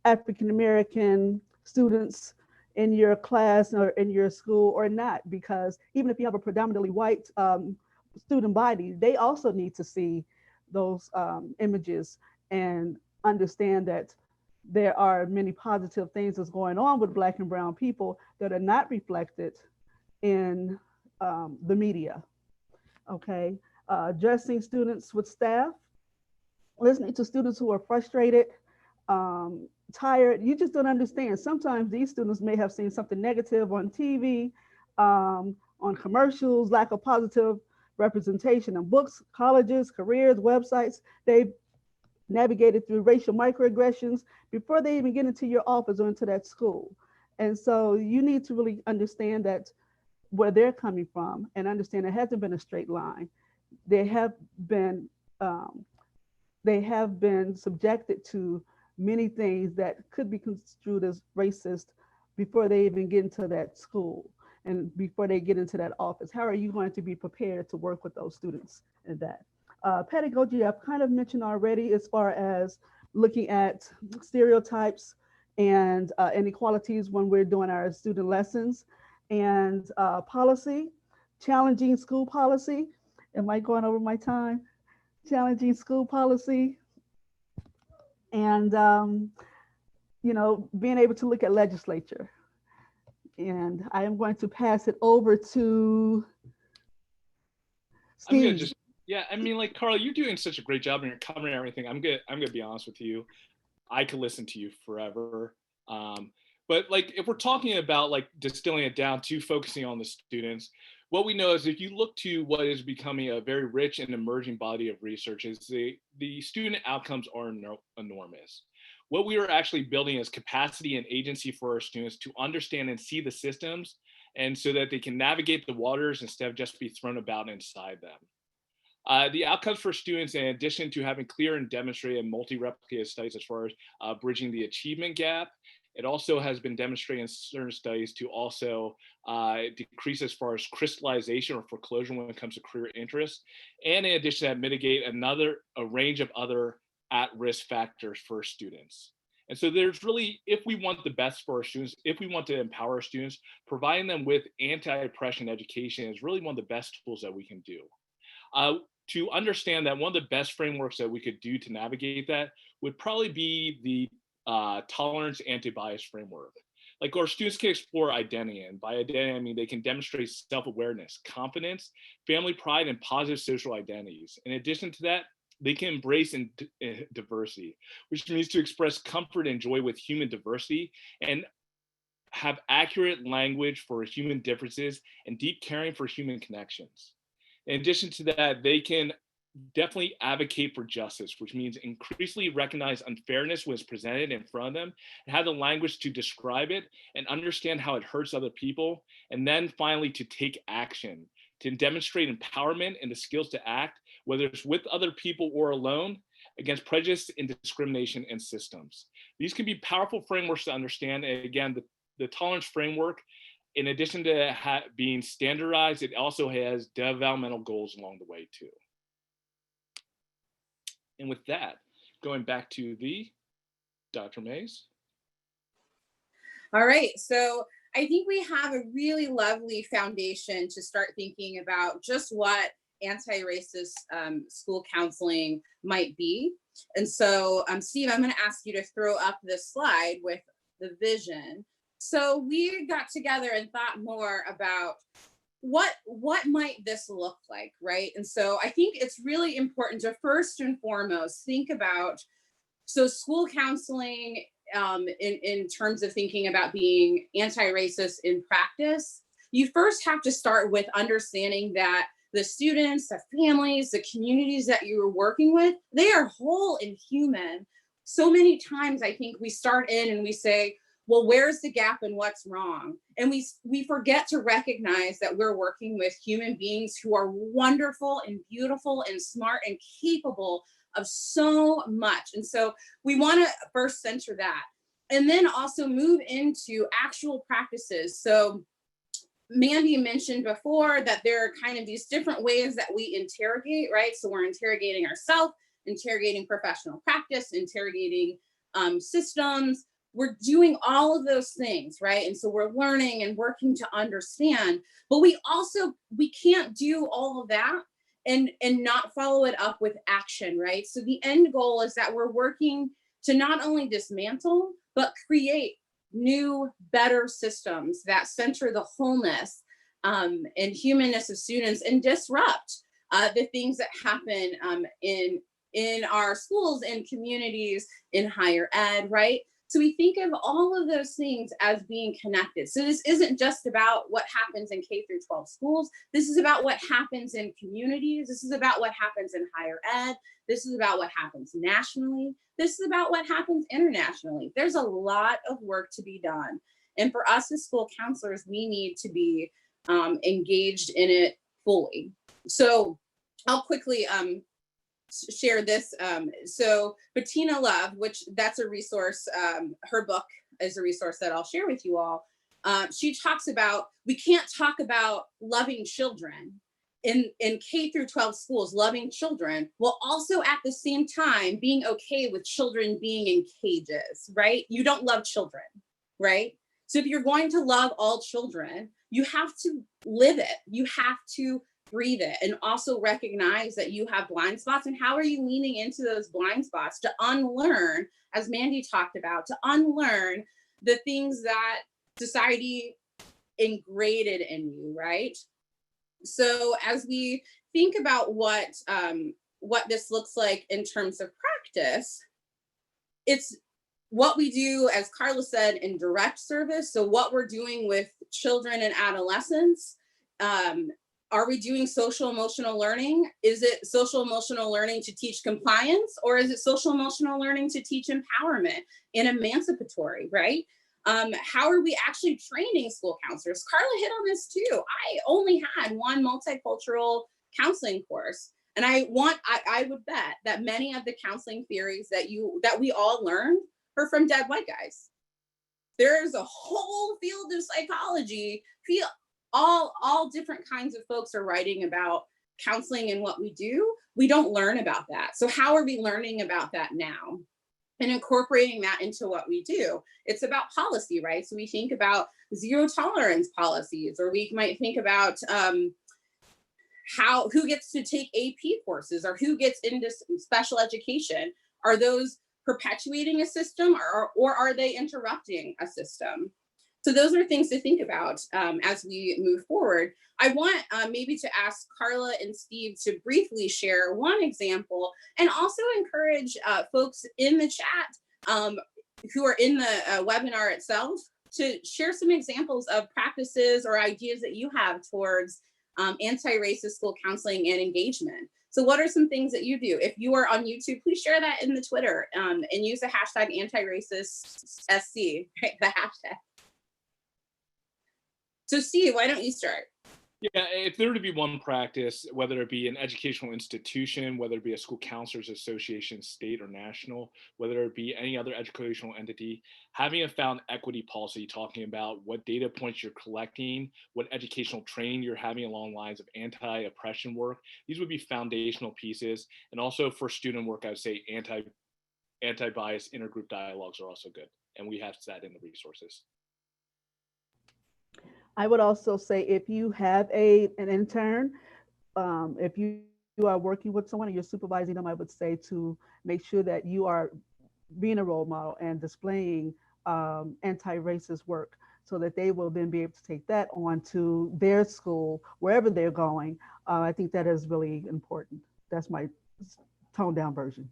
African American students in your class or in your school or not? Because even if you have a predominantly white student body, they also need to see those images and understand that there are many positive things that's going on with Black and brown people that are not reflected in the media. Okay, addressing students with staff, listening to students who are frustrated, tired. You just don't understand. Sometimes these students may have seen something negative on TV, on commercials, lack of positive representation in books, colleges, careers, websites. They've navigated through racial microaggressions before they even get into your office or into that school. And so you need to really understand that where they're coming from, and understand it hasn't been a straight line. They have been subjected to many things that could be construed as racist before they even get into that school and before they get into that office. How are you going to be prepared to work with those students in that? Pedagogy, I've kind of mentioned already, as far as looking at stereotypes and inequalities when we're doing our student lessons. And policy, challenging school policy. Am I going over my time? Challenging school policy. And, being able to look at legislature And I am going to pass it over to I'm gonna Steve. just, yeah, I mean, like, Carl, you're doing such a great job and you're covering everything. I'm gonna be honest with you. I could listen to you forever. But like, if we're talking about like distilling it down to focusing on the students, what we know is if you look to what is becoming a very rich and emerging body of research is the student outcomes are enormous. What we are actually building is capacity and agency for our students to understand and see the systems, and so that they can navigate the waters instead of just be thrown about inside them. The outcomes for students, in addition to having clear and demonstrated multi-replicated studies as far as bridging the achievement gap, it also has been demonstrated in certain studies to also decrease as far as crystallization or foreclosure when it comes to career interests, and in addition to that, mitigate a range of other at-risk factors for students. And so there's really, if we want the best for our students, if we want to empower our students, providing them with anti-oppression education is really one of the best tools that we can do. To understand that one of the best frameworks that we could do to navigate that would probably be the tolerance anti-bias framework. Like, our students can explore identity, and by identity I mean they can demonstrate self-awareness, confidence, family pride, and positive social identities. In addition to that, they can embrace diversity, which means to express comfort and joy with human diversity and have accurate language for human differences and deep caring for human connections. In addition to that, they can definitely advocate for justice, which means increasingly recognize unfairness when it's presented in front of them and have the language to describe it and understand how it hurts other people. And then finally, to take action, to demonstrate empowerment and the skills to act, whether it's with other people or alone, against prejudice and discrimination in systems. These can be powerful frameworks to understand. And again, the tolerance framework, in addition to being standardized, it also has developmental goals along the way too. And with that, going back to Dr. Mays. All right, so I think we have a really lovely foundation to start thinking about just what anti-racist school counseling might be. And so, Steve, I'm going to ask you to throw up this slide with the vision. So we got together and thought more about what might this look like, right? And so I think it's really important to first and foremost think about, so school counseling in terms of thinking about being anti-racist in practice, you first have to start with understanding that the students, the families, the communities that you are working with, they are whole and human. So many times I think we start in and we say, well, where's the gap and what's wrong? And we forget to recognize that we're working with human beings who are wonderful and beautiful and smart and capable of so much. And so we want to first center that, and then also move into actual practices. So Mandy mentioned before that there are kind of these different ways that we interrogate, right? So we're interrogating ourselves, interrogating professional practice, interrogating systems. We're doing all of those things, right? And so we're learning and working to understand, but we can't do all of that and not follow it up with action, right? So the end goal is that we're working to not only dismantle, but create new, better systems that center the wholeness and humanness of students and disrupt the things that happen in our schools and communities, in higher ed, right? So we think of all of those things as being connected. So this isn't just about what happens in K through 12 schools. This is about what happens in communities. This is about what happens in higher ed. This is about what happens nationally. This is about what happens internationally. There's a lot of work to be done. And for us as school counselors, we need to be engaged in it fully. So I'll quickly share this. So Bettina Love, which that's a resource, her book is a resource that I'll share with you all. She talks about, we can't talk about loving children in K through 12 schools, loving children, while also at the same time being okay with children being in cages, right? You don't love children, right? So if you're going to love all children, you have to live it. You have to breathe it, and also recognize that you have blind spots. And how are you leaning into those blind spots to unlearn, as Mandy talked about, to unlearn the things that society ingrained in you, right? So as we think about what this looks like in terms of practice, it's what we do, as Carla said, in direct service. So what we're doing with children and adolescents. Are we doing social emotional learning? Is it social emotional learning to teach compliance, or is it social emotional learning to teach empowerment and emancipatory, right? How are we actually training school counselors? Carla hit on this too. I only had one multicultural counseling course. And I would bet that many of the counseling theories that we all learned are from dead white guys. There's a whole field of psychology, all different kinds of folks are writing about counseling and what we do. We don't learn about that. So how are we learning about that now and incorporating that into what we do? It's about policy, right? So we think about zero tolerance policies, or we might think about who gets to take AP courses, or who gets into special education. Are those perpetuating a system, or are they interrupting a system? So those are things to think about as we move forward. I want maybe to ask Carla and Steve to briefly share one example, and also encourage folks in the chat who are in the webinar itself to share some examples of practices or ideas that you have towards anti-racist school counseling and engagement. So what are some things that you do? If you are on YouTube, please share that in the Twitter and use the hashtag anti-racist SC, right? The hashtag. So Steve, why don't you start? Yeah, if there were to be one practice, whether it be an educational institution, whether it be a school counselors association, state or national, whether it be any other educational entity, having a found equity policy talking about what data points you're collecting, what educational training you're having along lines of anti-oppression work, these would be foundational pieces. And also for student work, I would say anti-bias intergroup dialogues are also good. And we have that in the resources. I would also say, if you have an intern, if you are working with someone and you're supervising them, I would say to make sure that you are being a role model and displaying anti-racist work, so that they will then be able to take that on to their school, wherever they're going. I think that is really important. That's my toned down version.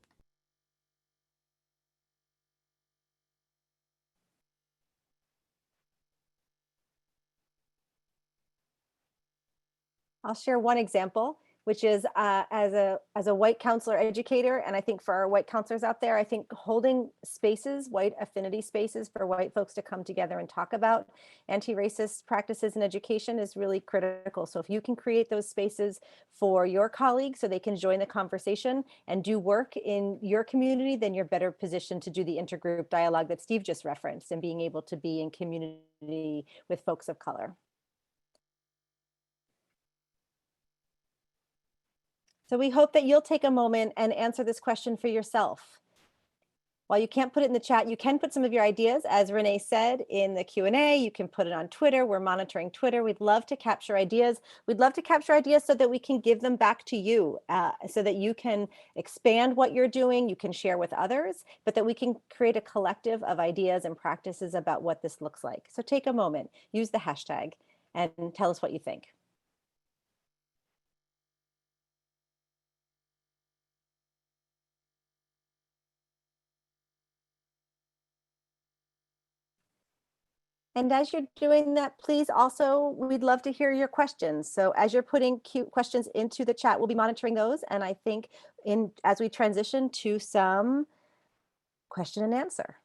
I'll share one example, which is as a white counselor educator, and I think for our white counselors out there, I think holding spaces, white affinity spaces for white folks to come together and talk about anti-racist practices in education is really critical. So if you can create those spaces for your colleagues so they can join the conversation and do work in your community, then you're better positioned to do the intergroup dialogue that Steve just referenced, and being able to be in community with folks of color. So we hope that you'll take a moment and answer this question for yourself. While you can't put it in the chat, you can put some of your ideas, as Renee said, in the Q&A. You can put it on Twitter. We're monitoring Twitter. We'd love to capture ideas. We'd love to capture ideas so that we can give them back to you, so that you can expand what you're doing, you can share with others, but that we can create a collective of ideas and practices about what this looks like. So take a moment, use the hashtag, and tell us what you think. And as you're doing that, please also, we'd love to hear your questions. So as you're putting questions into the chat, we'll be monitoring those. And I think as we transition to some question and answer.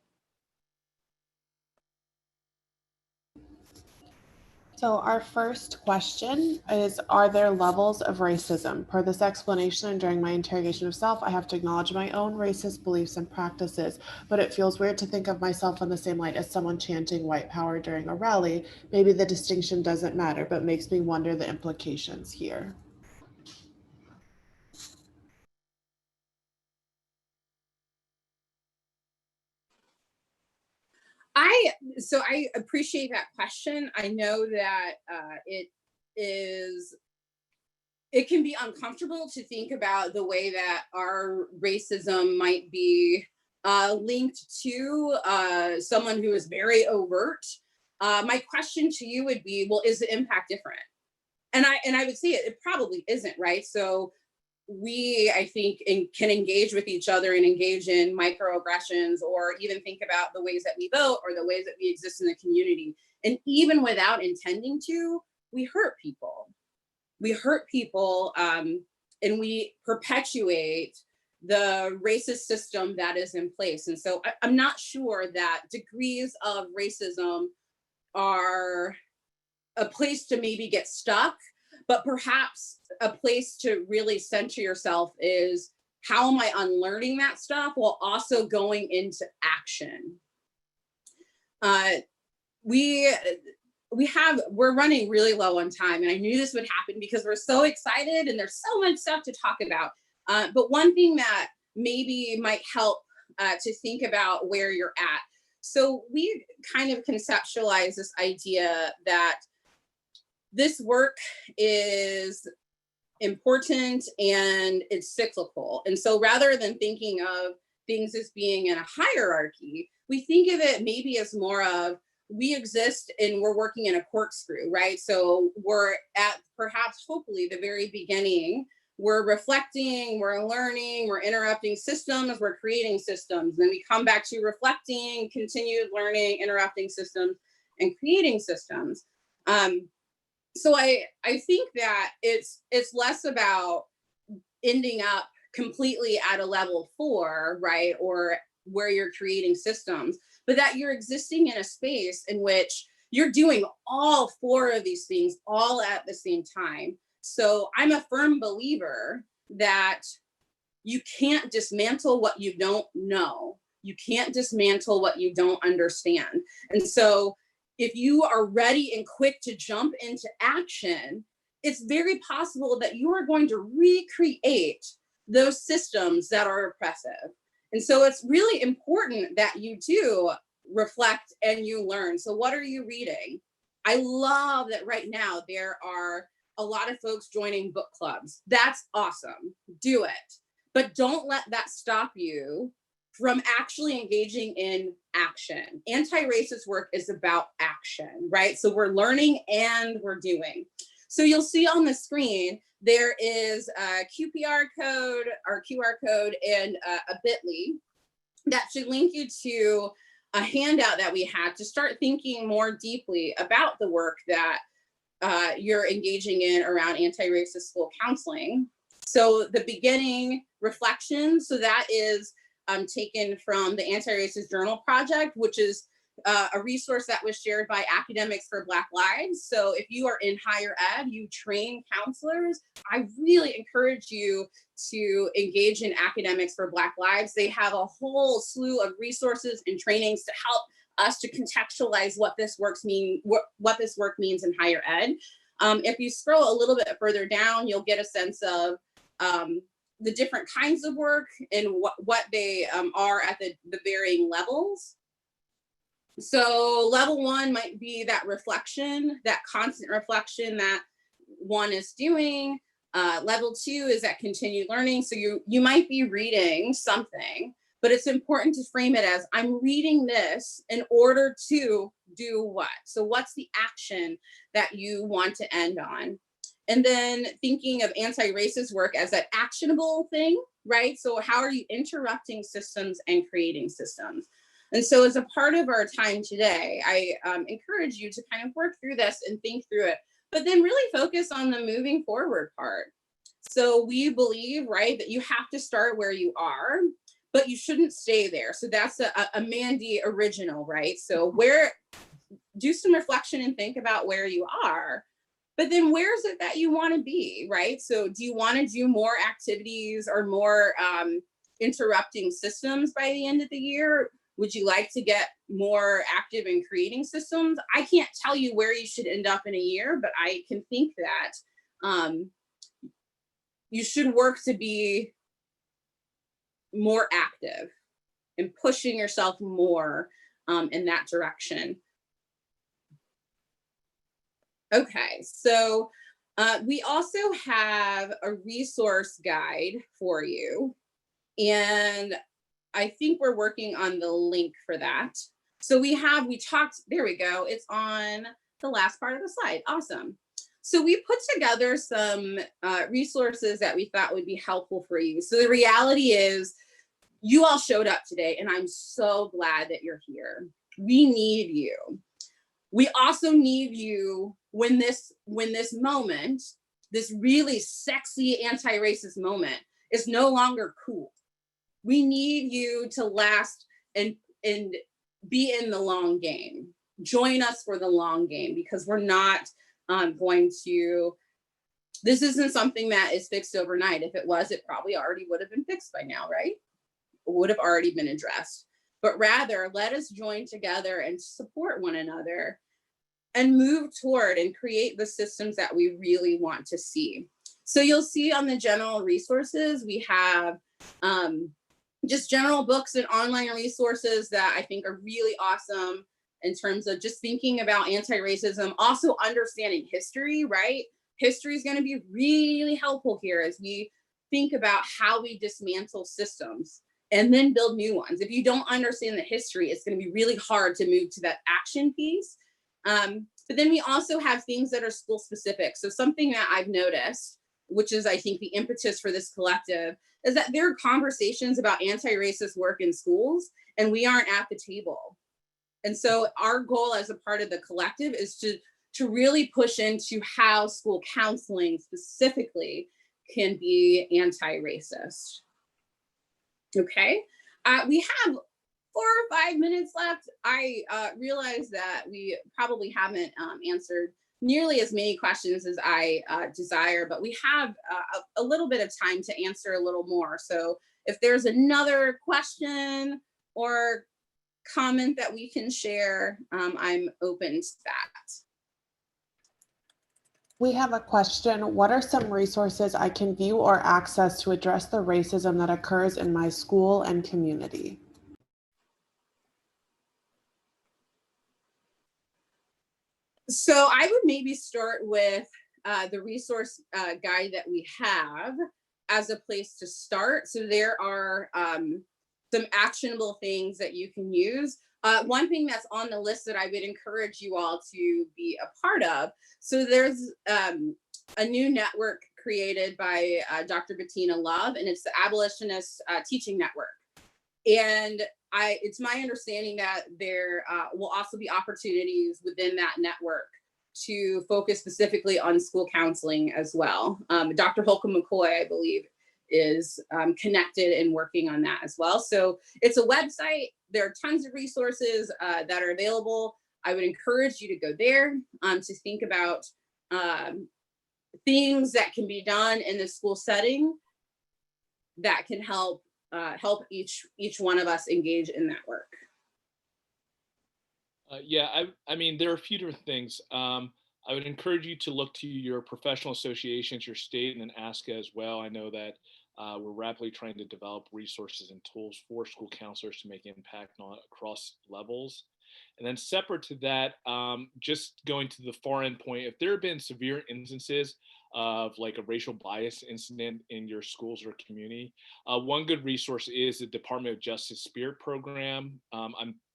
So our first question is, are there levels of racism? Per this explanation and during my interrogation of self, I have to acknowledge my own racist beliefs and practices, but it feels weird to think of myself in the same light as someone chanting white power during a rally. Maybe the distinction doesn't matter, but makes me wonder the implications here. I appreciate that question. I know that it can be uncomfortable to think about the way that our racism might be linked to someone who is very overt my question to you would be, well, is the impact different? And I would say it probably isn't, right? So we, I think, can engage with each other and engage in microaggressions, or even think about the ways that we vote or the ways that we exist in the community. And even without intending to, we hurt people. We hurt people, and we perpetuate the racist system that is in place. And so I'm not sure that degrees of racism are a place to maybe get stuck, but perhaps a place to really center yourself is, how am I unlearning that stuff while also going into action? We're running really low on time, and I knew this would happen because we're so excited and there's so much stuff to talk about. But one thing that maybe might help to think about where you're at. So we kind of conceptualize this idea that this work is important and it's cyclical. And so rather than thinking of things as being in a hierarchy, we think of it maybe as more of, we exist and we're working in a corkscrew, right? So we're at perhaps hopefully the very beginning. We're reflecting, we're learning, we're interrupting systems, we're creating systems. Then we come back to reflecting, continued learning, interrupting systems, and creating systems. So I think that it's less about ending up completely at a level 4, right? Or where you're creating systems, but that you're existing in a space in which you're doing all 4 of these things all at the same time. So I'm a firm believer that you can't dismantle what you don't know. You can't dismantle what you don't understand. And so if you are ready and quick to jump into action, it's very possible that you are going to recreate those systems that are oppressive. And so it's really important that you do reflect and you learn. So what are you reading? I love that right now there are a lot of folks joining book clubs. That's awesome. Do it. But don't let that stop you from actually engaging in action. Anti-racist work is about action, right? So we're learning and we're doing. So you'll see on the screen, there is a QR code and a bit.ly that should link you to a handout that we had to start thinking more deeply about the work that you're engaging in around anti-racist school counseling. So the beginning reflection, so that is taken from the Antiracist Journal Project, which is a resource that was shared by Academics for Black Lives. So if you are in higher ed, you train counselors, I really encourage you to engage in Academics for Black Lives. They have a whole slew of resources and trainings to help us to contextualize what this work means in higher ed. If you scroll a little bit further down, you'll get a sense of the different kinds of work and what they are at the varying levels. So level 1 might be that reflection, that constant reflection that one is doing. Level 2 is that continued learning. So you might be reading something, but it's important to frame it as, I'm reading this in order to do what? So what's the action that you want to end on? And then thinking of anti-racist work as that actionable thing, right? So how are you interrupting systems and creating systems? And so as a part of our time today, I encourage you to kind of work through this and think through it, but then really focus on the moving forward part. So we believe, right, that you have to start where you are, but you shouldn't stay there. So that's a Mandy original, right? So do some reflection and think about where you are, but then where is it that you want to be, right? So do you want to do more activities or more interrupting systems by the end of the year? Would you like to get more active in creating systems? I can't tell you where you should end up in a year, but I can think that you should work to be more active and pushing yourself more in that direction. Okay, so we also have a resource guide for you, and I think we're working on the link for that. So we talked, there we go. It's on the last part of the slide. Awesome. So we put together some resources that we thought would be helpful for you. So the reality is you all showed up today, and I'm so glad that you're here. We need you. We also need you when this moment, this really sexy anti-racist moment, is no longer cool. We need you to last and be in the long game. Join us for the long game, because we're not going to, this isn't something that is fixed overnight. If it was, it probably already would have been fixed by now, right? Would have already been addressed. But rather, let us join together and support one another and move toward and create the systems that we really want to see. So you'll see on the general resources, we have just general books and online resources that I think are really awesome in terms of just thinking about anti-racism, also understanding history, right? History is going to be really helpful here as we think about how we dismantle systems and then build new ones. If you don't understand the history, it's going to be really hard to move to that action piece. But then we also have things that are school specific. So something that I've noticed, which is I think the impetus for this collective, is that there are conversations about anti-racist work in schools and we aren't at the table. And so our goal as a part of the collective is to really push into how school counseling specifically can be anti-racist. Okay, we have 4 or 5 minutes left. I realize that we probably haven't answered nearly as many questions as I desire, but we have a little bit of time to answer a little more. So if there's another question or comment that we can share, I'm open to that. We have a question. What are some resources I can view or access to address the racism that occurs in my school and community? So I would maybe start with the resource guide that we have as a place to start. So there are some actionable things that you can use. One thing that's on the list that I would encourage you all to be a part of. So there's a new network created by Dr. Bettina Love, and it's the Abolitionist Teaching Network. And it's my understanding that there will also be opportunities within that network to focus specifically on school counseling as well. Dr. Holcomb McCoy, I believe, is connected and working on that as well. So it's a website. There are tons of resources that are available. I would encourage you to go there to think about things that can be done in the school setting that can help each one of us engage in that work. Yeah, I mean, there are a few different things. I would encourage you to look to your professional associations, your state, and then ASCA as well. I know that we're rapidly trying to develop resources and tools for school counselors to make impact across levels. And then separate to that, just going to the far end point, if there have been severe instances of like a racial bias incident in your schools or community, one good resource is the Department of Justice Spirit program.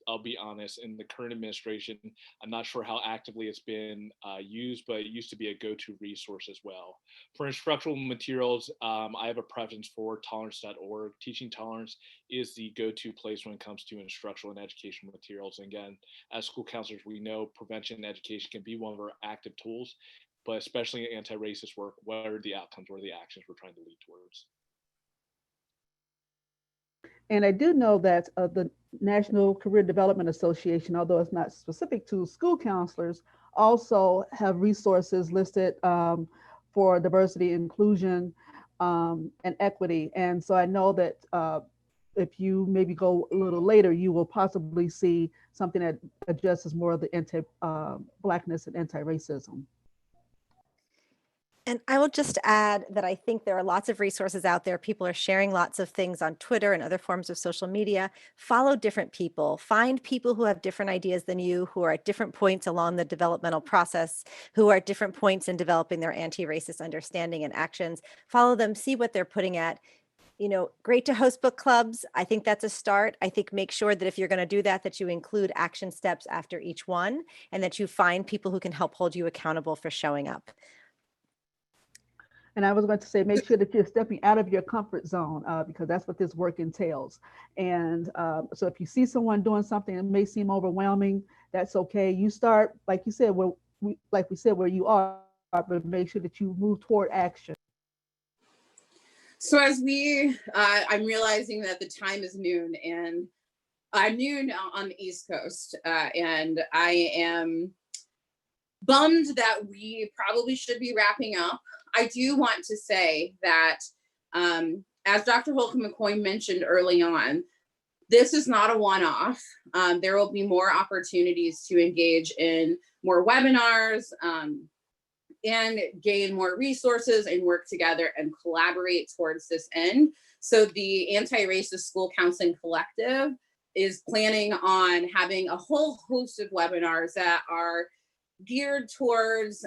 I'll be honest, in the current administration, I'm not sure how actively it's been used, but it used to be a go-to resource as well. For instructional materials, I have a preference for tolerance.org. Teaching Tolerance is the go-to place when it comes to instructional and educational materials. And again, as school counselors, we know prevention and education can be one of our active tools, but especially in anti-racist work, what are the outcomes, what are the actions we're trying to lead towards? And I do know that the National Career Development Association, although it's not specific to school counselors, also have resources listed for diversity, inclusion, and equity. And so I know that if you maybe go a little later, you will possibly see something that addresses more of the anti-Blackness and anti-racism. And I will just add that I think there are lots of resources out there. People are sharing lots of things on Twitter and other forms of social media. Follow different people. Find people who have different ideas than you, who are at different points along the developmental process, who are at different points in developing their anti-racist understanding and actions. Follow them, see what they're putting at. Great to host book clubs. I think that's a start. I think make sure that if you're going to do that, that you include action steps after each one and that you find people who can help hold you accountable for showing up. And I was going to say, make sure that you're stepping out of your comfort zone because that's what this work entails. And so if you see someone doing something that may seem overwhelming, that's okay. You start, like you said, where you are, but make sure that you move toward action. So as I'm realizing that the time is noon, and I'm noon on the East Coast, and I am bummed that we probably should be wrapping up. I do want to say that, as Dr. Holcomb McCoy mentioned early on, this is not a one-off. There will be more opportunities to engage in more webinars, and gain more resources and work together and collaborate towards this end. So the Anti-Racist School Counseling Collective is planning on having a whole host of webinars that are geared towards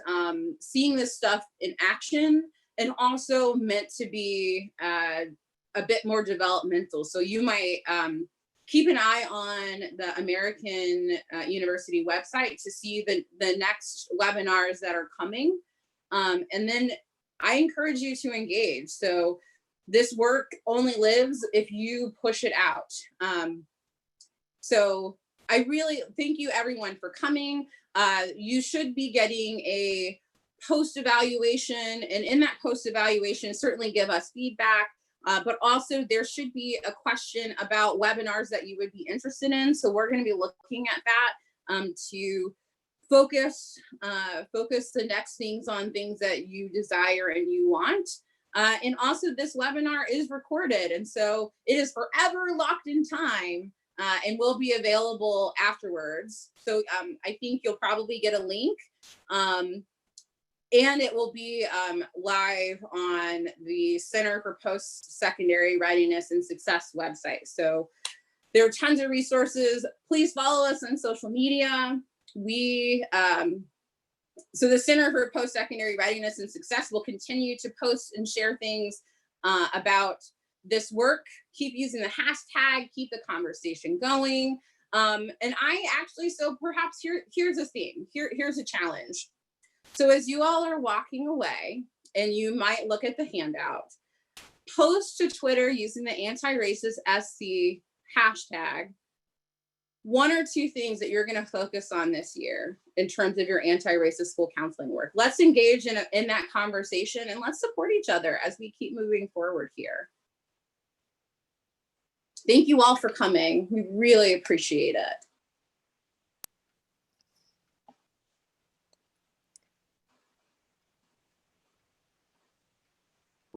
seeing this stuff in action, and also meant to be a bit more developmental. So you might keep an eye on the American University website to see the next webinars that are coming. And then I encourage you to engage. So this work only lives if you push it out. So I really thank you everyone for coming. You should be getting a post-evaluation, and in that post-evaluation, certainly give us feedback. But also there should be a question about webinars that you would be interested in. So we're going to be looking at that to focus the next things on things that you desire and you want. And also this webinar is recorded, and so it is forever locked in time and will be available afterwards. So I think you'll probably get a link. And it will be live on the Center for Postsecondary Readiness and Success website. So there are tons of resources. Please follow us on social media. So the Center for Postsecondary Readiness and Success will continue to post and share things about this work. Keep using the hashtag, keep the conversation going. And I actually, so perhaps here's a theme, here's a challenge. So as you all are walking away, and you might look at the handout, post to Twitter using the Antiracist SC hashtag, one or two things that you're going to focus on this year in terms of your anti-racist school counseling work. Let's engage in that conversation, and let's support each other as we keep moving forward here. Thank you all for coming. We really appreciate it.